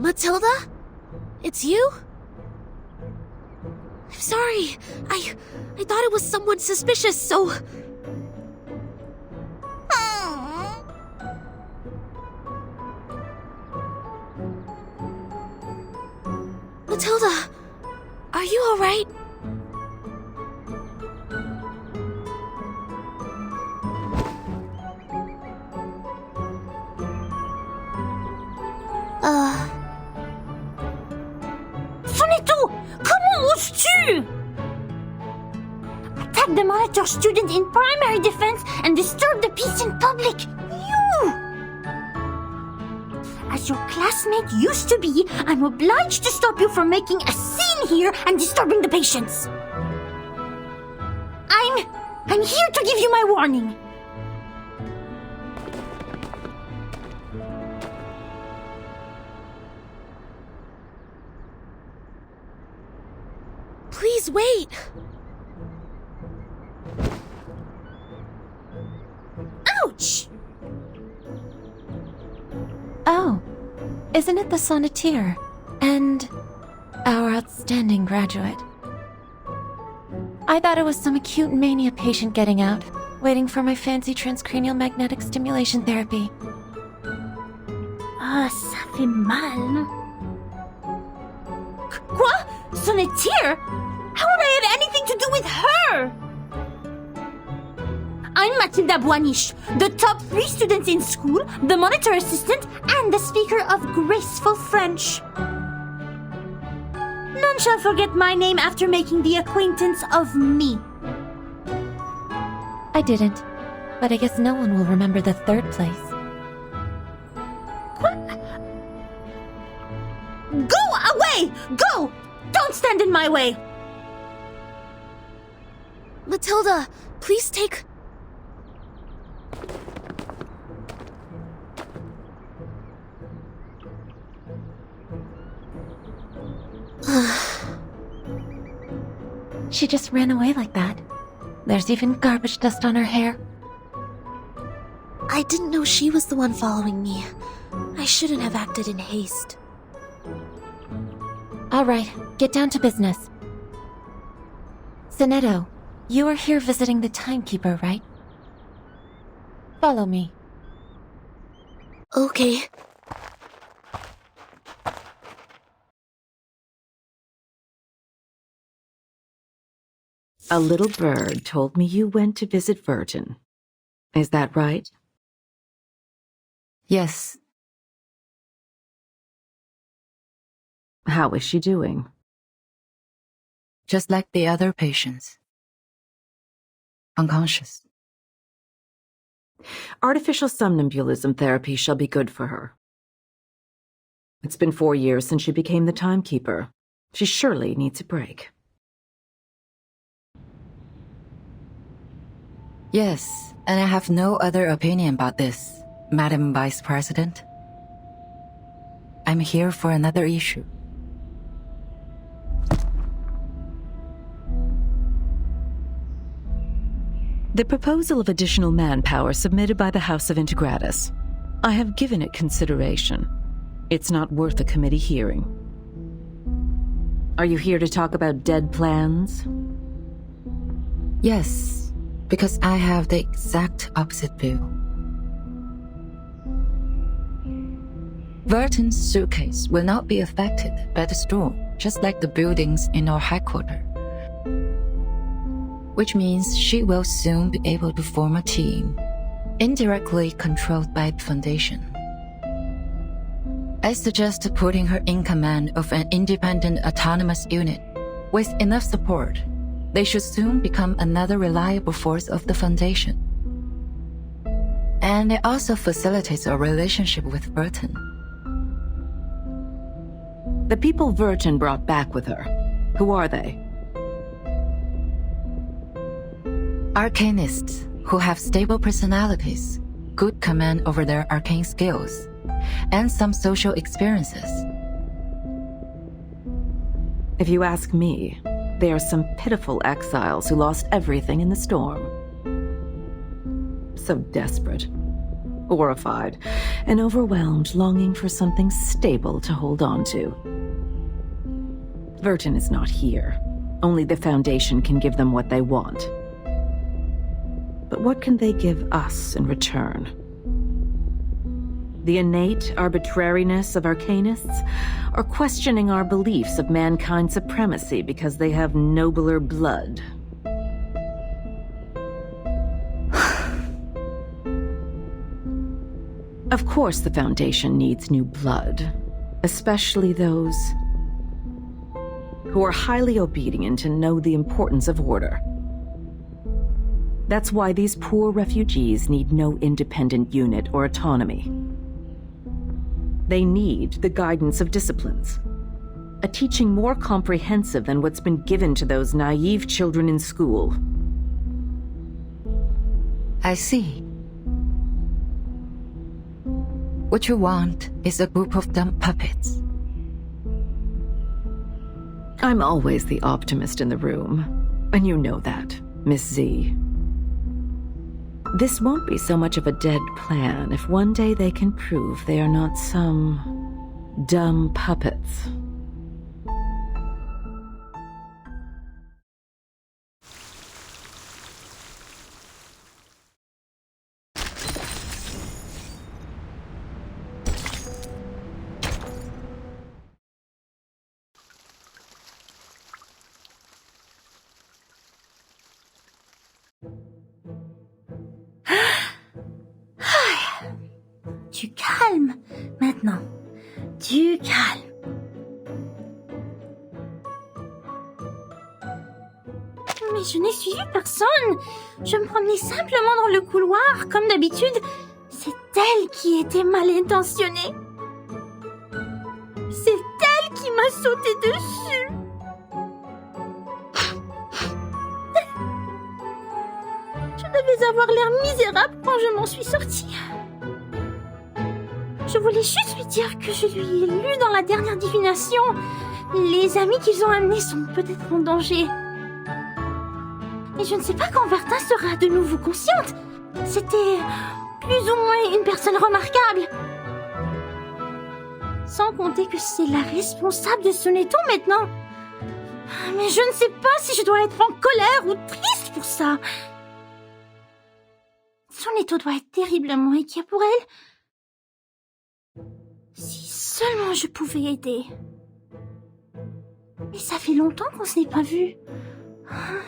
Matilda? It's you? I'm sorry. I thought it was someone suspicious, so... Matilda, are you alright? Sonetto! Comment oses-tu? Attack the monitor student in primary defense and disturb the peace in public! You! As your classmate used to be, I'm obliged to stop you from making a scene here and disturbing the patients. I'm here to give you my warning. Please wait. Ouch! Oh, isn't it the sonneteer? And our outstanding graduate. I thought it was some acute mania patient getting out, waiting for my fancy transcranial magnetic stimulation therapy. Ah, ça fait mal. Quoi? Sonneteer? How would I have anything to do with her? I'm Mathilda Boiniche, the top 3 students in school, the monitor assistant, and the speaker of graceful French. None shall forget my name after making the acquaintance of me. I didn't, but I guess no one will remember the 3rd place. What? Go away! Go! Don't stand in my way! Matilda, please take... She just ran away like that. There's even garbage dust on her hair. I didn't know she was the one following me. I shouldn't have acted in haste. All right, get down to business. Sonetto, you are here visiting the timekeeper, right? Follow me. Okay. A little bird told me you went to visit Verton. Is that right? Yes. How is she doing? Just like the other patients. Unconscious. Artificial somnambulism therapy shall be good for her. It's been 4 years since she became the timekeeper. She surely needs a break. Yes, and I have no other opinion about this, Madam Vice President. I'm here for another issue. The proposal of additional manpower submitted by the House of Integratus. I have given it consideration. It's not worth a committee hearing. Are you here to talk about dead plans? Yes, because I have the exact opposite view. Verton's suitcase will not be affected by the storm, just like the buildings in our headquarters. Which means she will soon be able to form a team, indirectly controlled by the Foundation. I suggest putting her in command of an independent autonomous unit. With enough support, they should soon become another reliable force of the Foundation. And it also facilitates a relationship with Verton. The people Verton brought back with her, who are they? Arcanists who have stable personalities, good command over their arcane skills, and some social experiences. If you ask me, they are some pitiful exiles who lost everything in the storm. So desperate. horrified and overwhelmed, longing for something stable to hold on to. Vertin is not here. Only the Foundation can give them what they want. But what can they give us in return? The innate arbitrariness of arcanists, or questioning our beliefs of mankind's supremacy because they have nobler blood? Of course the Foundation needs new blood, especially those who are highly obedient and know the importance of order. That's why these poor refugees need no independent unit or autonomy. They need the guidance of disciplines, a teaching more comprehensive than what's been given to those naive children in school. I see. What you want is a group of dumb puppets. I'm always the optimist in the room, and you know that, Miss Z. This won't be so much of a dead plan if one day they can prove they are not some dumb puppets. Du calme, maintenant. Du calme. Mais je n'ai suivi personne. Je me promenais simplement dans le couloir, comme d'habitude. C'est elle qui était mal intentionnée. C'est elle qui m'a sauté dessus. Je devais avoir l'air misérable quand je m'en suis sortie. Je voulais juste lui dire que je lui ai lu dans la dernière divination. Les amis qu'ils ont amenés sont peut-être en danger. Et je ne sais pas quand Vertin sera de nouveau consciente. C'était plus ou moins une personne remarquable. Sans compter que c'est la responsable de son étau maintenant. Mais je ne sais pas si je dois être en colère ou triste pour ça. Son étau doit être terriblement inquiet pour elle. Si seulement je pouvais aider. Mais ça fait longtemps qu'on se n'est pas vu.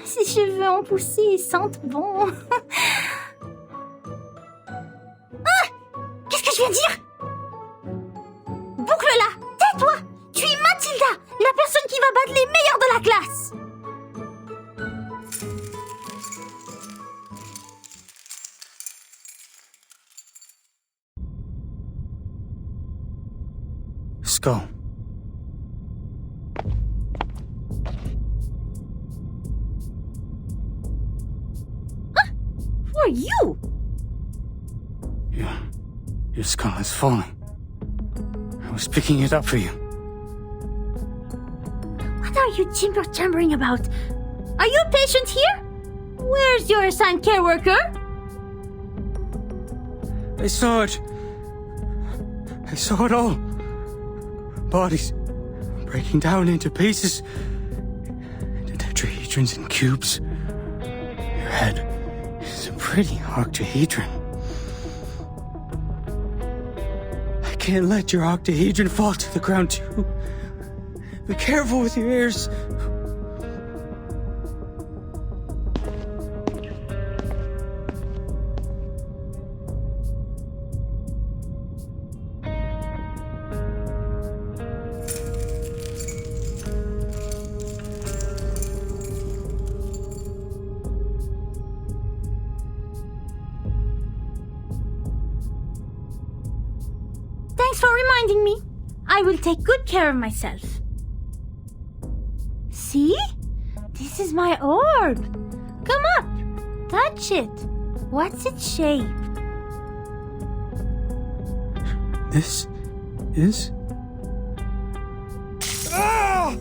Ses cheveux ont poussé et sentent bon. Qu'est-ce que je viens de dire? Boucle-la! Tais-toi! Tu es Mathilda, la personne qui va battre les meilleurs de la classe! Go. Who are you? Your skull is falling. I was picking it up for you. What are you timber-chambering about? Are you a patient here? Where's your assigned care worker? I saw it. I saw it all. Bodies breaking down into pieces. The tetrahedrons in cubes. Your head is a pretty octahedron. I can't let your octahedron fall to the ground too. Be careful with your ears. Thanks for reminding me. I will take good care of myself. See? This is my orb. Come up. Touch it. What's its shape? This is... Ah!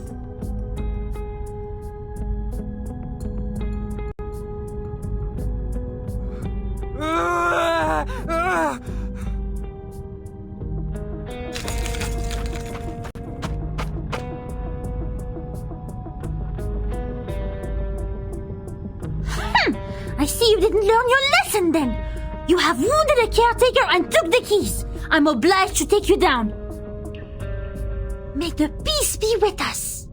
Ah! Ah! I see you didn't learn your lesson then. You have wounded a caretaker and took the keys. I'm obliged to take you down. May the peace be with us.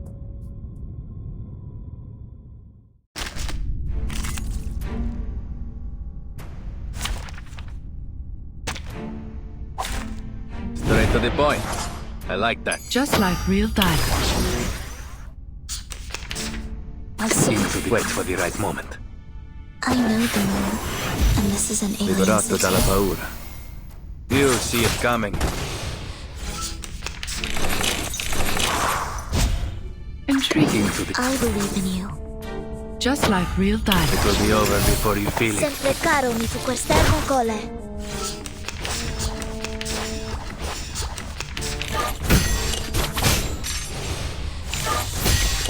Straight to the point. I like that. Just like real dialogue. Wait for the right moment. I know the moon, and this is an alien Liberato city. dalla paura. You see it coming. Intriguing. I believe in you. Just like real It dialogue. will be over before you feel it. Sempre caro mi fu quest'ermo cole.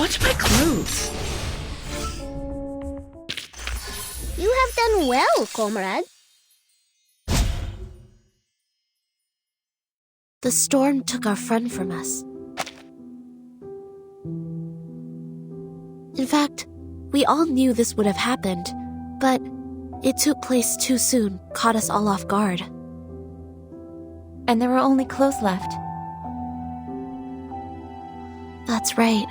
Watch my clothes. You have done well, comrade. The storm took our friend from us. In fact, we all knew this would have happened, but it took place too soon, caught us all off guard. And there were only clothes left. That's right.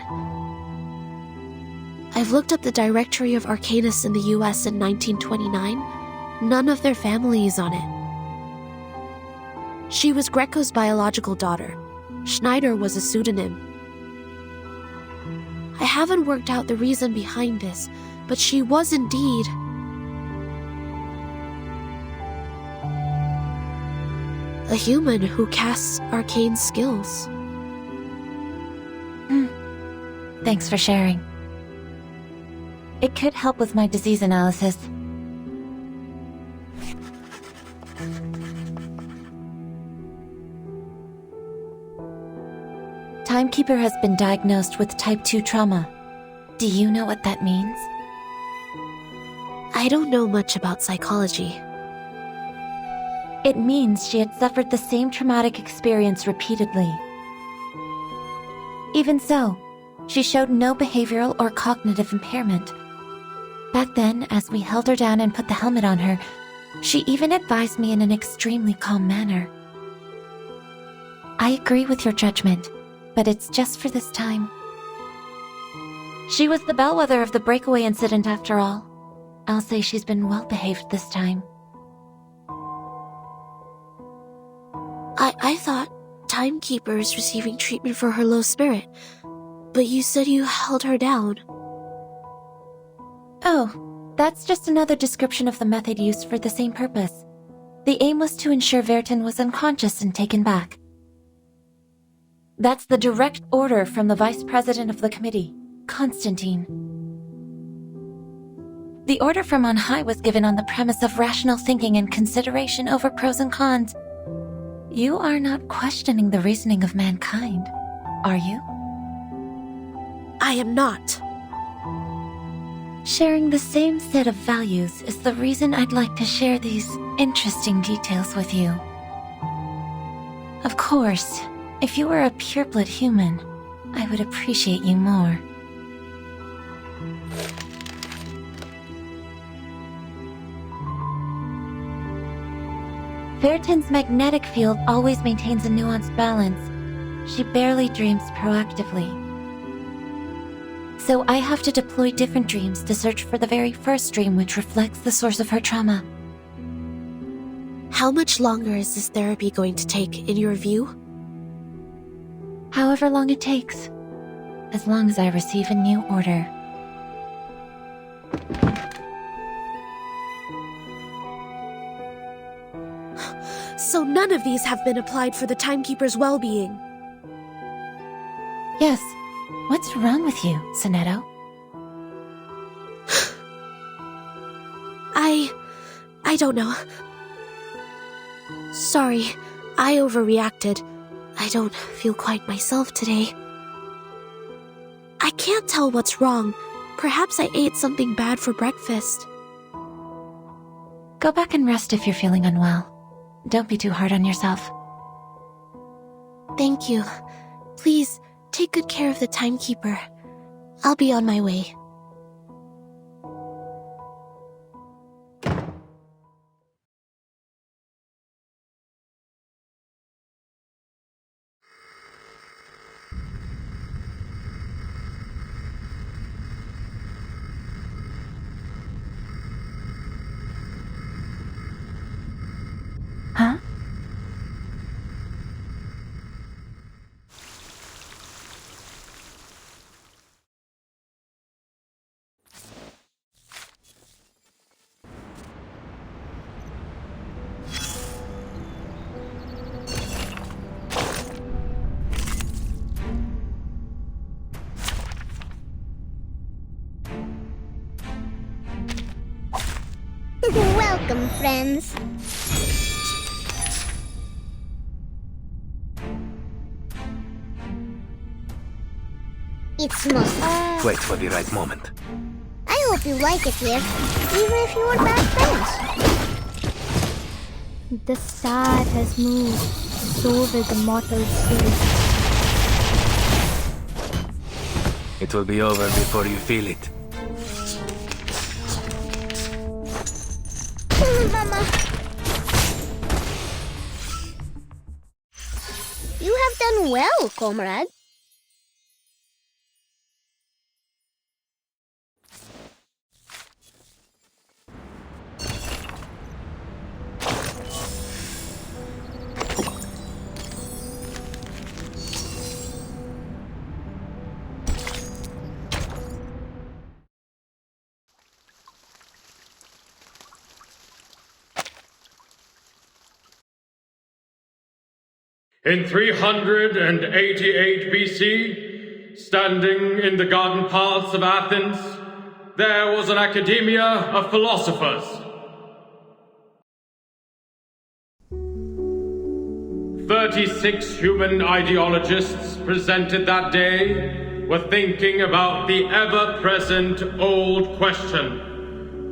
I've looked up the directory of Arcanists in the US in 1929. None of their family is on it. She was Greco's biological daughter. Schneider was a pseudonym. I haven't worked out the reason behind this, but she was indeed a human who casts arcane skills. Thanks for sharing. It could help with my disease analysis. Timekeeper has been diagnosed with type 2 trauma. Do you know what that means? I don't know much about psychology. It means she had suffered the same traumatic experience repeatedly. Even so, she showed no behavioral or cognitive impairment. Back then, as we held her down and put the helmet on her, she even advised me in an extremely calm manner. I agree with your judgment, but it's just for this time. She was the bellwether of the breakaway incident after all. I'll say she's been well behaved this time. I thought Timekeeper is receiving treatment for her low spirit, but you said you held her down. Oh, that's just another description of the method used for the same purpose. The aim was to ensure Vertin was unconscious and taken back. That's the direct order from the vice president of the committee, Constantine. The order from on high was given on the premise of rational thinking and consideration over pros and cons. You are not questioning the reasoning of mankind, are you? I am not. Sharing the same set of values is the reason I'd like to share these interesting details with you. Of course, if you were a pureblood human, I would appreciate you more. Vertin's magnetic field always maintains a nuanced balance. She barely dreams proactively. So I have to deploy different dreams to search for the very first dream which reflects the source of her trauma. How much longer is this therapy going to take, in your view? However long it takes, as long as I receive a new order. So none of these have been applied for the Timekeeper's well-being. Yes. What's wrong with you, Sonetto? I don't know. Sorry, I overreacted. I don't feel quite myself today. I can't tell what's wrong. Perhaps I ate something bad for breakfast. Go back and rest if you're feeling unwell. Don't be too hard on yourself. Thank you. Please, take good care of the Timekeeper. I'll be on my way. Welcome, friends. It's most... Wait for the right moment. I hope you like it here, even if you were bad friends. The star has moved, so will the mortal spirit. It will be over before you feel it. Mama. You have done well, comrade. In 388 BC, standing in the garden paths of Athens, there was an academia of philosophers. 36 human ideologists presented that day were thinking about the ever-present old question,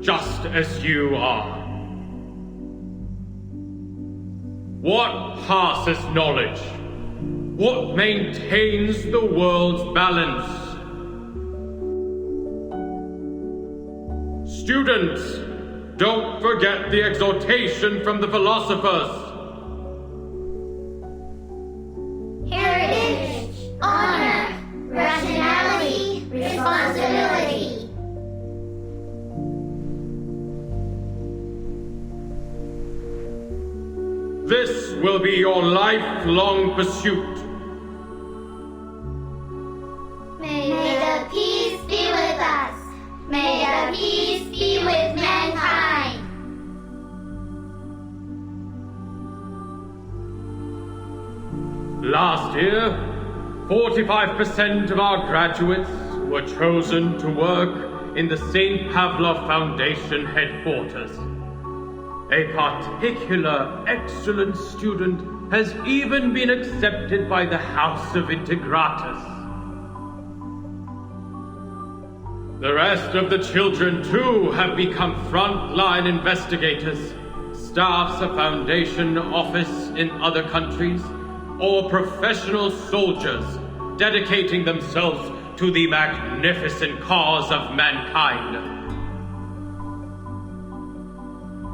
just as you are. What passes knowledge? What maintains the world's balance? Students, don't forget the exhortation from the philosophers. Heritage, honor, rationality, responsibility. This will be your lifelong pursuit. May the peace be with us. May the peace be with mankind. Last year, 45% of our graduates were chosen to work in the St. Pavlov Foundation headquarters. A particular excellent student has even been accepted by the House of Integratus. The rest of the children, too, have become frontline investigators, staffs of Foundation office in other countries, or professional soldiers dedicating themselves to the magnificent cause of mankind.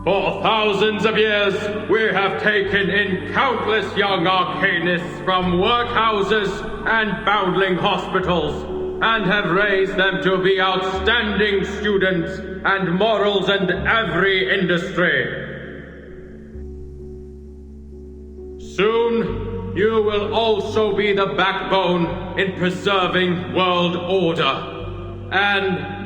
For thousands of years, we have taken in countless young arcanists from workhouses and foundling hospitals, and have raised them to be outstanding students and models in every industry. Soon, you will also be the backbone in preserving world order, and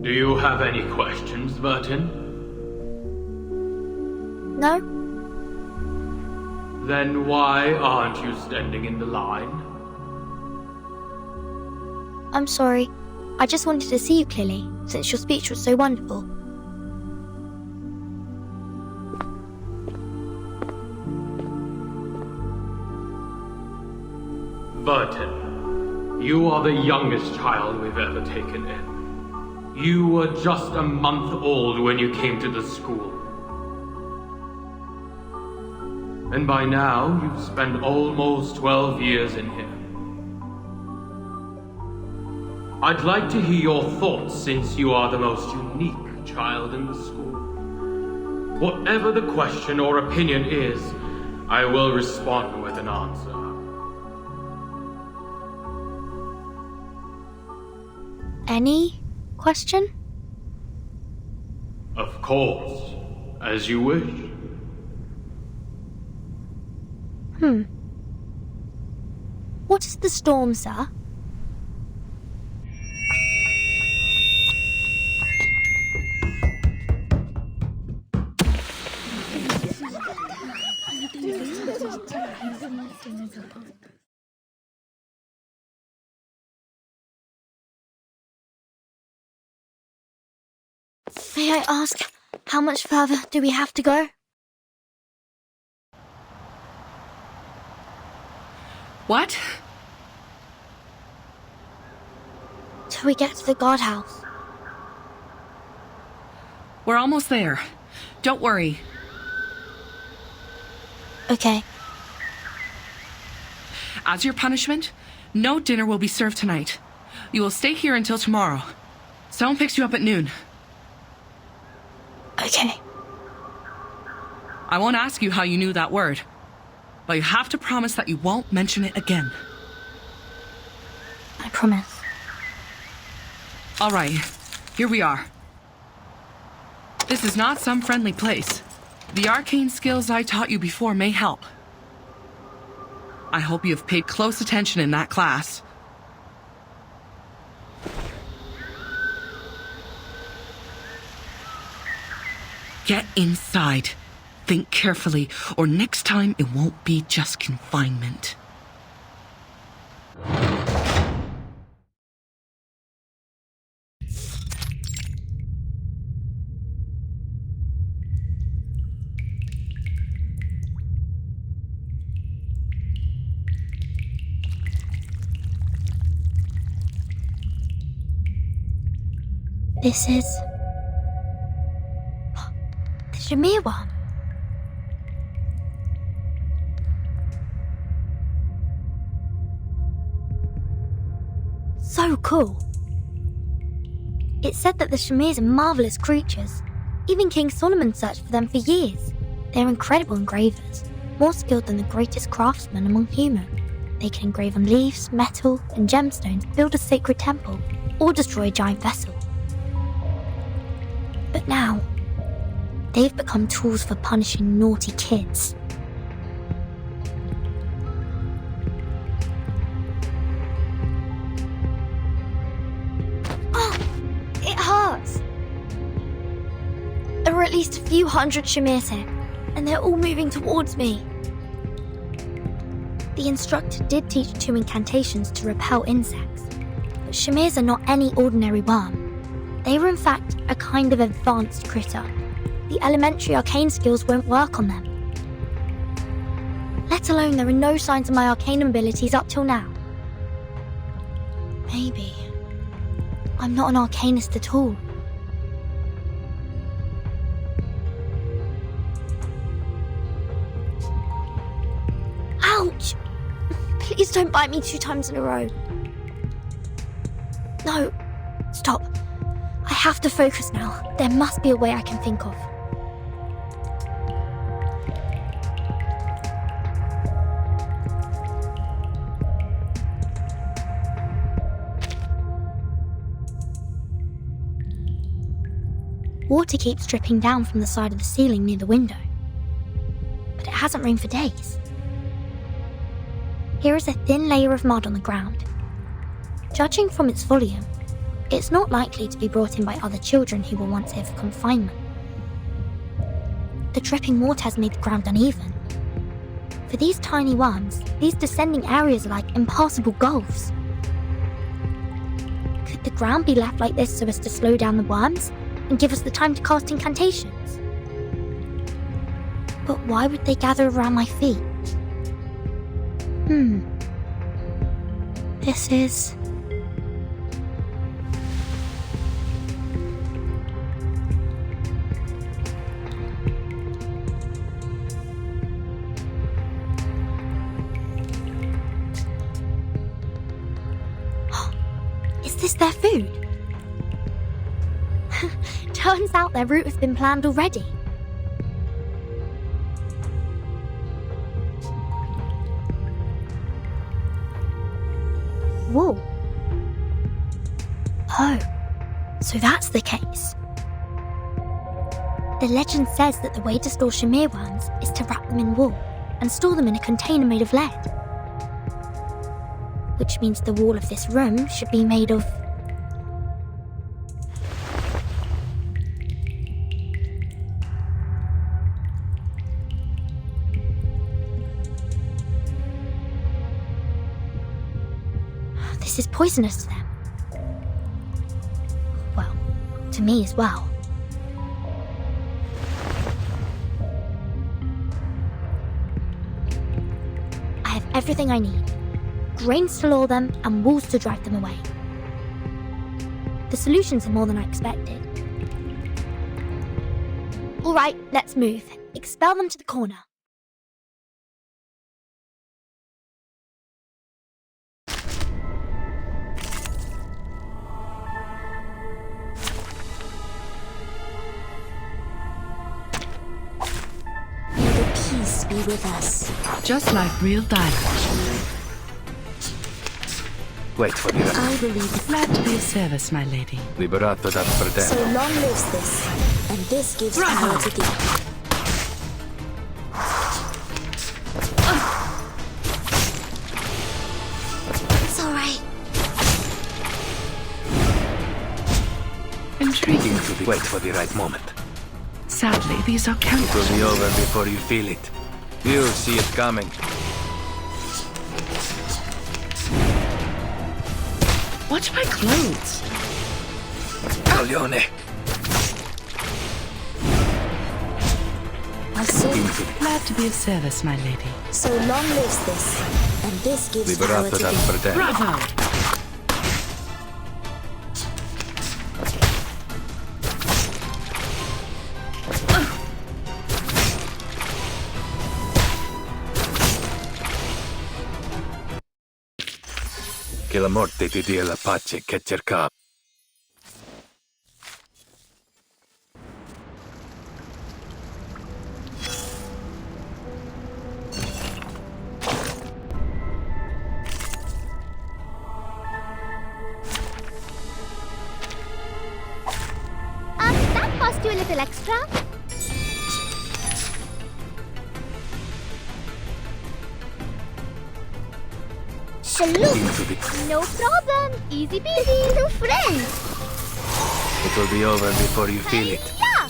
do you have any questions, Burton? No? Then why aren't you standing in the line? I'm sorry. I just wanted to see you clearly, since your speech was so wonderful. Burton, you are the youngest child we've ever taken in. You were just a month old when you came to the school. And by now, you've spent almost 12 years in here. I'd like to hear your thoughts since you are the most unique child in the school. Whatever the question or opinion is, I will respond with an answer. Any question? Of course, as you wish. What What is the storm, sir? May I ask, how much further do we have to go? What? Till we get to the guardhouse. We're almost there. Don't worry. Okay. As your punishment, no dinner will be served tonight. You will stay here until tomorrow. Someone picks you up at noon. Okay. I won't ask you how you knew that word, but you have to promise that you won't mention it again. I promise. All right, here we are. This is not some friendly place. The arcane skills I taught you before may help. I hope you have paid close attention in that class. Get inside. Think carefully, or next time it won't be just confinement. This is... the Shamir one. So cool. It said that the Shamirs are marvelous creatures. Even King Solomon searched for them for years. They're incredible engravers, more skilled than the greatest craftsmen among humans. They can engrave on leaves, metal, and gemstones, build a sacred temple, or destroy a giant vessel. But now, they've become tools for punishing naughty kids. Oh, it hurts! There are at least a few hundred Shamirs here, and they're all moving towards me. The instructor did teach 2 incantations to repel insects, but Shamirs are not any ordinary worm. They were in fact a kind of advanced critter. The elementary arcane skills won't work on them. Let alone there are no signs of my arcane abilities up till now. Maybe I'm not an arcanist at all. Ouch! Please don't bite me 2 times in a row. No, stop. I have to focus now. There must be a way I can think of. Water keeps dripping down from the side of the ceiling near the window, but it hasn't rained for days. Here is a thin layer of mud on the ground. Judging from its volume, it's not likely to be brought in by other children who were once here for confinement. The dripping water has made the ground uneven. For these tiny worms, these descending areas are like impassable gulfs. Could the ground be left like this so as to slow down the worms and give us the time to cast incantations? But why would they gather around my feet? This is... Is this their food? Turns out their route has been planned already. Wool. Oh, so that's the case. The legend says that the way to store Shamir worms is to wrap them in wool and store them in a container made of lead. which means the wall of this room should be made of... This is poisonous to them. Well, to me as well. I have everything I need. Grains to lure them and walls to drive them away. The solutions are more than I expected. All right, let's move. Expel them to the corner. May the peace be with us. Just like real dialogue. Wait for the I believe Glad to be of service, my lady. Liberato dal so fratello. long lives this, and this gives Bravo. power to thee. It's all right. Intriguing. Wait for the right moment. Sadly, these are It will counterfeit. be over before you feel it. You'll see it coming. Watch my clothes. Coglione. Glad to be of service, my lady. So long lives this, and this gives power Liberato to dal thee. fratello. Bravo! Che la morte ti dia la pace che cercavo. That cost you a little extra. Salute. No problem. Easy peasy. New friends. It will be over before you feel it. Yeah.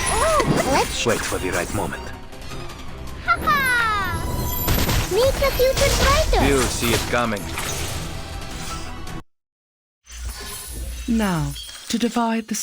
Oh, let's Wait for the right moment. ha! Make the future brighter. You'll see it coming. Now, to divide the